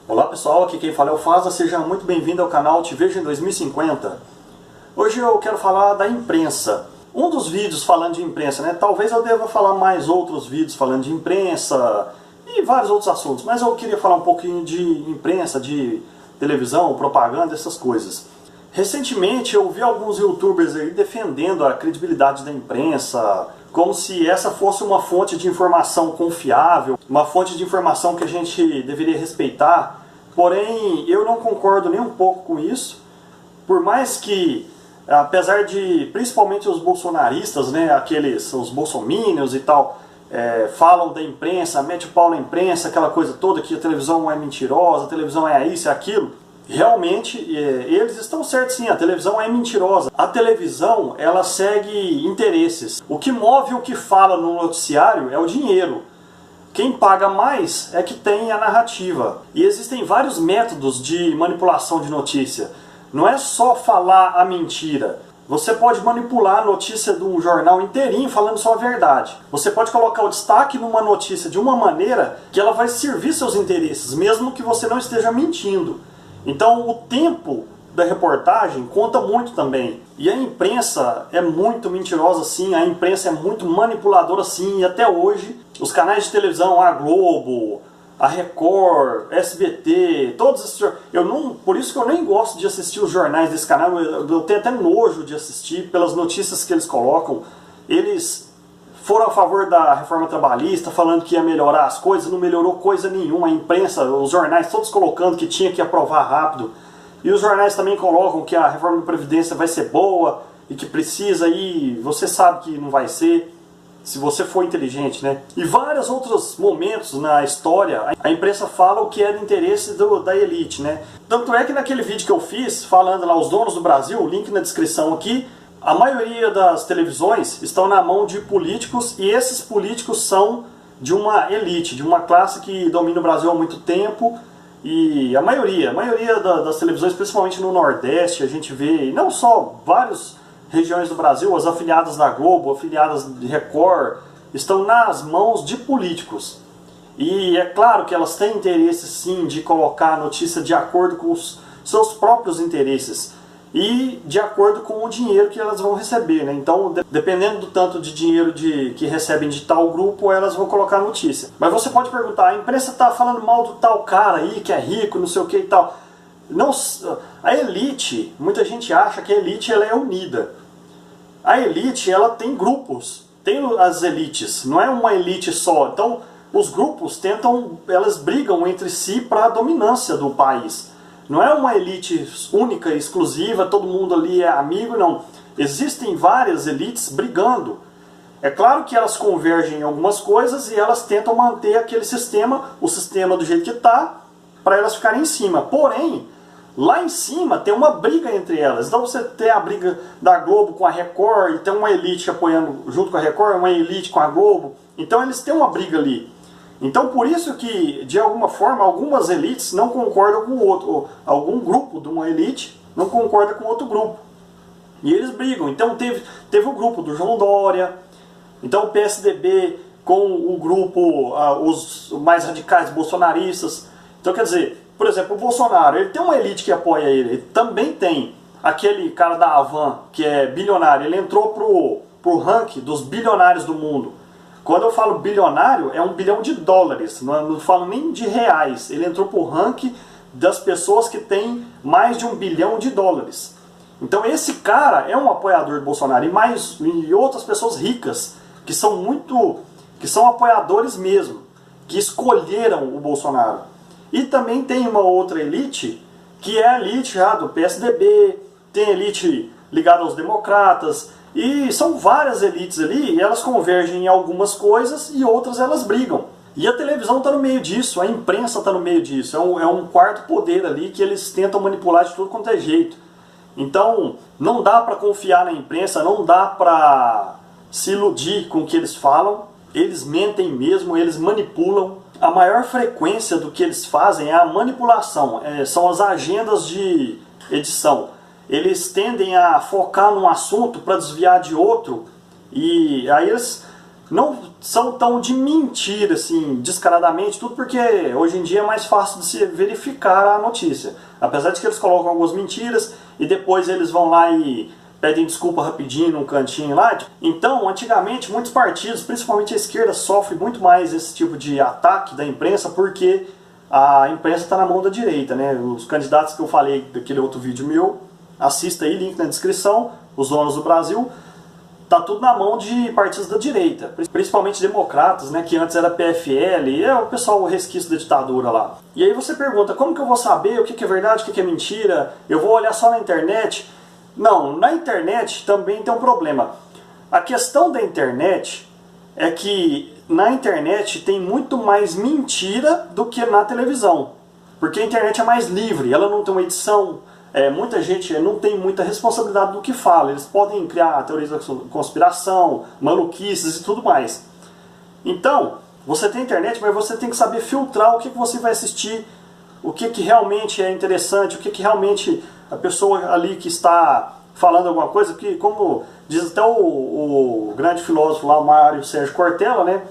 Olá pessoal, aqui quem fala é o Faza, seja muito bem-vindo ao canal Te Vejo em 2050. Hoje eu quero falar da imprensa. Um dos vídeos falando de imprensa, né? Talvez eu deva falar mais outros vídeos falando de imprensa e vários outros assuntos, mas eu queria falar um pouquinho de imprensa, de televisão, propaganda, essas coisas. Recentemente eu vi alguns youtubers aí defendendo a credibilidade da imprensa, como se essa fosse uma fonte de informação confiável, uma fonte de informação que a gente deveria respeitar. Porém, eu não concordo nem um pouco com isso, por mais que, apesar de, principalmente os bolsonaristas, né, os bolsominions e tal, falam da imprensa, mete o pau na imprensa, aquela coisa toda, que a televisão é mentirosa, a televisão é isso, é aquilo. Realmente, eles estão certos sim, a televisão é mentirosa. A televisão, ela segue interesses. O que move o que fala no noticiário é o dinheiro. Quem paga mais é que tem a narrativa. E existem vários métodos de manipulação de notícia. Não é só falar a mentira. Você pode manipular a notícia de um jornal inteirinho falando só a verdade. Você pode colocar o destaque numa notícia de uma maneira que ela vai servir seus interesses, mesmo que você não esteja mentindo. Então o tempo da reportagem conta muito também. E a imprensa é muito mentirosa sim, a imprensa é muito manipuladora sim, e até hoje os canais de televisão, a Globo, a Record, SBT, todos esses... por isso que eu nem gosto de assistir os jornais desse canal, eu tenho até nojo de assistir pelas notícias que eles colocam. Eles foram a favor da reforma trabalhista, falando que ia melhorar as coisas, não melhorou coisa nenhuma. A imprensa, os jornais, todos colocando que tinha que aprovar rápido. E os jornais também colocam que a reforma da Previdência vai ser boa e que precisa, e você sabe que não vai ser, se você for inteligente, né? E vários outros momentos na história, a imprensa fala o que é do interesse da elite, né? Tanto é que naquele vídeo que eu fiz, falando lá os donos do Brasil, link na descrição aqui, a maioria das televisões estão na mão de políticos, e esses políticos são de uma elite, de uma classe que domina o Brasil há muito tempo. E a maioria das televisões, principalmente no Nordeste, a gente vê, e não só, várias regiões do Brasil, as afiliadas da Globo, afiliadas de Record, estão nas mãos de políticos. E é claro que elas têm interesse sim de colocar a notícia de acordo com os seus próprios interesses e de acordo com o dinheiro que elas vão receber, né? Então, dependendo do tanto de dinheiro que recebem de tal grupo, elas vão colocar a notícia. Mas você pode perguntar, a imprensa está falando mal do tal cara aí, que é rico, não sei o que e tal. Não, a elite, muita gente acha que a elite ela é unida. A elite, ela tem grupos, tem as elites, não é uma elite só. Então, os grupos elas brigam entre si para a dominância do país. Não é uma elite única e exclusiva, todo mundo ali é amigo, não. Existem várias elites brigando. É claro que elas convergem em algumas coisas e elas tentam manter aquele sistema, o sistema do jeito que está, para elas ficarem em cima. Porém, lá em cima tem uma briga entre elas. Então você tem a briga da Globo com a Record, e tem uma elite apoiando junto com a Record, uma elite com a Globo. Então eles têm uma briga ali. Então por isso que, de alguma forma, algumas elites não concordam com o outro. Ou algum grupo de uma elite não concorda com outro grupo. E eles brigam. Então teve o grupo do João Dória, então o PSDB com o grupo, os mais radicais bolsonaristas. Então quer dizer, por exemplo, o Bolsonaro, ele tem uma elite que apoia ele. Ele também tem aquele cara da Havan, que é bilionário. Ele entrou pro ranking dos bilionários do mundo. Quando eu falo bilionário, é $1 bilhão, não falo nem de reais. Ele entrou pro ranking das pessoas que têm mais de $1 bilhão. Então esse cara é um apoiador do Bolsonaro, e outras pessoas ricas, que são apoiadores mesmo, que escolheram o Bolsonaro. E também tem uma outra elite, que é a elite já do PSDB, tem elite ligada aos democratas, e são várias elites ali, e elas convergem em algumas coisas e outras elas brigam. E a televisão está no meio disso, a imprensa está no meio disso, é um quarto poder ali que eles tentam manipular de tudo quanto é jeito. Então não dá para confiar na imprensa, não dá para se iludir com o que eles falam, eles mentem mesmo, eles manipulam. A maior frequência do que eles fazem é a manipulação, são as agendas de edição. Eles tendem a focar num assunto para desviar de outro, e aí eles não são tão de mentira, assim, descaradamente, tudo porque hoje em dia é mais fácil de se verificar a notícia. Apesar de que eles colocam algumas mentiras e depois eles vão lá e pedem desculpa rapidinho num cantinho lá. Então, antigamente, muitos partidos, principalmente a esquerda, sofrem muito mais esse tipo de ataque da imprensa porque a imprensa está na mão da direita, né? Os candidatos que eu falei daquele outro vídeo meu, assista aí, link na descrição, os donos do Brasil, tá tudo na mão de partidos da direita, principalmente democratas, né, que antes era PFL, e é o pessoal o resquício da ditadura lá. E aí você pergunta, como que eu vou saber o que é verdade, o que é mentira? Eu vou olhar só na internet? Não, na internet também tem um problema. A questão da internet é que na internet tem muito mais mentira do que na televisão. Porque a internet é mais livre, ela não tem uma edição, muita gente não tem muita responsabilidade do que fala. Eles podem criar teorias da conspiração, maluquices e tudo mais. Então, você tem internet, mas você tem que saber filtrar o que você vai assistir, o que realmente é interessante, o que realmente a pessoa ali que está falando alguma coisa, que como diz até o grande filósofo lá, o Mário Sérgio Cortella, né?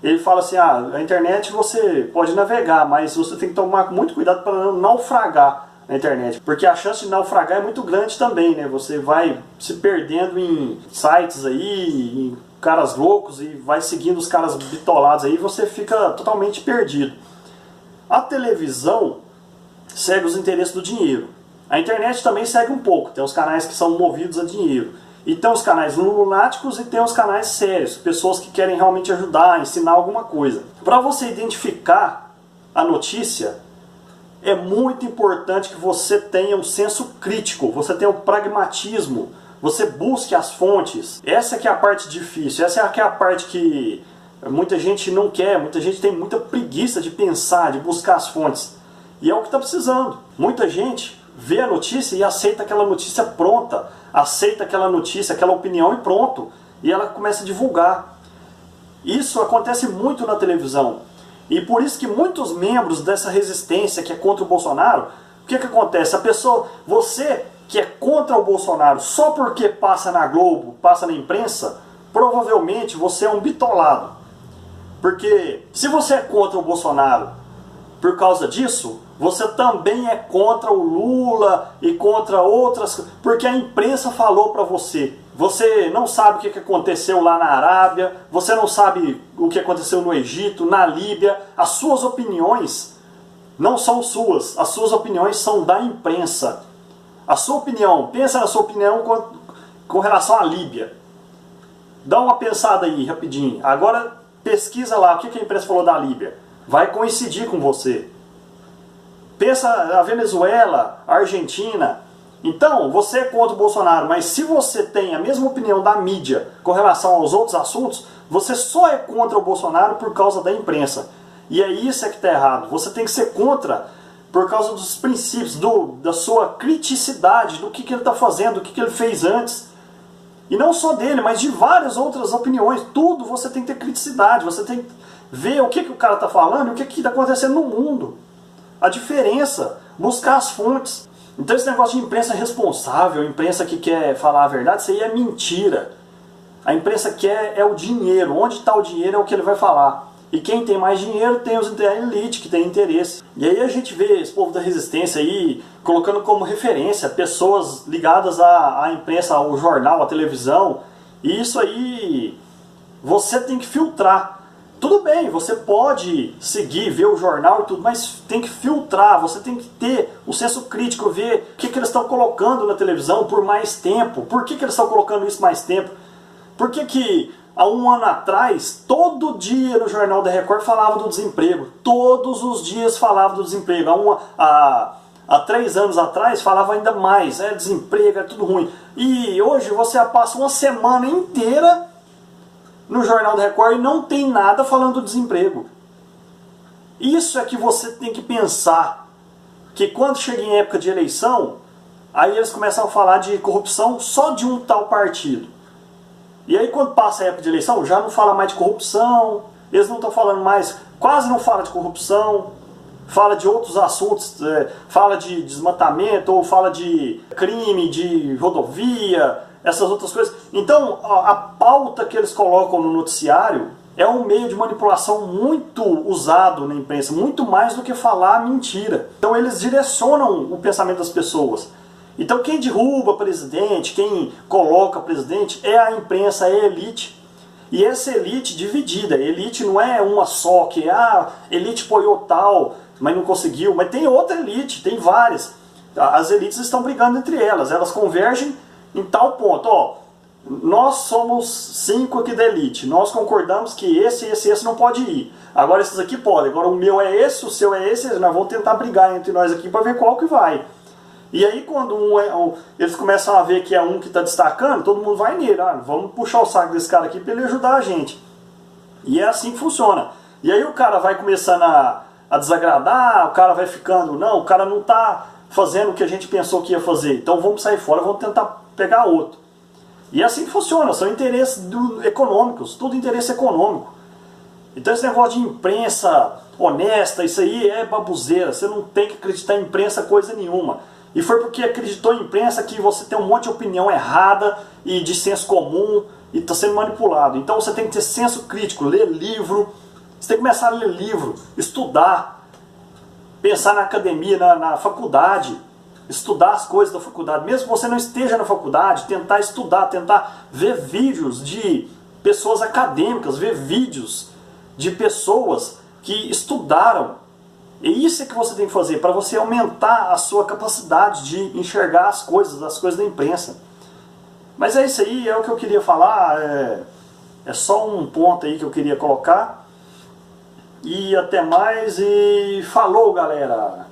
Ele fala assim, a internet você pode navegar, mas você tem que tomar muito cuidado para não naufragar na internet, porque a chance de naufragar é muito grande também, né? Você vai se perdendo em sites aí, em caras loucos, e vai seguindo os caras bitolados aí, e você fica totalmente perdido. A televisão segue os interesses do dinheiro. A internet também segue um pouco, tem os canais que são movidos a dinheiro. E tem os canais lunáticos e tem os canais sérios, pessoas que querem realmente ajudar, ensinar alguma coisa. Para você identificar a notícia, é muito importante que você tenha um senso crítico, você tenha o pragmatismo, você busque as fontes. Essa que é a parte difícil, essa é que é a parte que muita gente não quer, muita gente tem muita preguiça de pensar, de buscar as fontes. E é o que está precisando. Muita gente vê a notícia e aceita aquela notícia pronta, aceita aquela notícia, aquela opinião e pronto. E ela começa a divulgar. Isso acontece muito na televisão. E por isso que muitos membros dessa resistência que é contra o Bolsonaro, o que acontece? A pessoa, você que é contra o Bolsonaro só porque passa na Globo, passa na imprensa, provavelmente você é um bitolado. Porque se você é contra o Bolsonaro por causa disso, você também é contra o Lula e contra outras, porque a imprensa falou para você. Você não sabe o que aconteceu lá na Arábia, você não sabe o que aconteceu no Egito, na Líbia. As suas opiniões não são suas, as suas opiniões são da imprensa. A sua opinião, pensa na sua opinião com relação à Líbia. Dá uma pensada aí, rapidinho. Agora pesquisa lá o que a imprensa falou da Líbia. Vai coincidir com você. Pensa a Venezuela, a Argentina. Então, você é contra o Bolsonaro, mas se você tem a mesma opinião da mídia com relação aos outros assuntos, você só é contra o Bolsonaro por causa da imprensa. E é isso que está errado. Você tem que ser contra por causa dos princípios, da sua criticidade, do que ele está fazendo, do que ele fez antes. E não só dele, mas de várias outras opiniões. Tudo você tem que ter criticidade, você tem que ver o que o cara está falando e o que está acontecendo no mundo. A diferença, buscar as fontes. Então esse negócio de imprensa responsável, imprensa que quer falar a verdade, isso aí é mentira. A imprensa quer é o dinheiro. Onde está o dinheiro é o que ele vai falar. E quem tem mais dinheiro tem a elite que tem interesse. E aí a gente vê esse povo da resistência aí colocando como referência pessoas ligadas à imprensa, ao jornal, à televisão. E isso aí você tem que filtrar. Tudo bem, você pode seguir, ver o jornal e tudo, mas tem que filtrar, você tem que ter o senso crítico, ver o que eles estão colocando na televisão por mais tempo. Por que eles estão colocando isso mais tempo? Por que há um ano atrás, todo dia no Jornal da Record falava do desemprego? Todos os dias falava do desemprego. Há 3 anos atrás falava ainda mais, desemprego, é tudo ruim. E hoje você passa uma semana inteira no Jornal da Record e não tem nada falando do desemprego. Isso é que você tem que pensar, que quando chega em época de eleição, aí eles começam a falar de corrupção só de um tal partido. E aí quando passa a época de eleição, já não fala mais de corrupção, eles não estão falando mais, quase não fala de corrupção, fala de outros assuntos, fala de desmatamento, ou fala de crime, de rodovia, essas outras coisas. Então, a pauta que eles colocam no noticiário é um meio de manipulação muito usado na imprensa, muito mais do que falar mentira. Então eles direcionam o pensamento das pessoas. Então quem derruba presidente, quem coloca presidente é a imprensa, é a elite. E essa elite dividida, elite não é uma só, que elite apoiou tal, mas não conseguiu, mas tem outra elite, tem várias. As elites estão brigando entre elas convergem em tal ponto, ó, nós somos 5 aqui da elite, nós concordamos que esse não pode ir, agora esses aqui podem, agora o meu é esse, o seu é esse, nós vamos tentar brigar entre nós aqui para ver qual que vai. E aí quando eles começam a ver que é um que está destacando, todo mundo vai nele, vamos puxar o saco desse cara aqui para ele ajudar a gente. E é assim que funciona. E aí o cara vai começando a desagradar, o cara vai ficando, não, o cara não está fazendo o que a gente pensou que ia fazer, então vamos sair fora, vamos tentar pegar outro. E é assim que funciona, são interesses econômicos, tudo interesse econômico. Então esse negócio de imprensa honesta, isso aí é baboseira, você não tem que acreditar em imprensa coisa nenhuma. E foi porque acreditou em imprensa que você tem um monte de opinião errada e de senso comum e está sendo manipulado. Então você tem que ter senso crítico, ler livro, você tem que começar a ler livro, estudar, pensar na academia, na faculdade, estudar as coisas da faculdade. Mesmo que você não esteja na faculdade, tentar estudar, tentar ver vídeos de pessoas acadêmicas, ver vídeos de pessoas que estudaram. E isso é que você tem que fazer, para você aumentar a sua capacidade de enxergar as coisas da imprensa. Mas é isso aí, é o que eu queria falar, é só um ponto aí que eu queria colocar. E até mais, e falou, galera!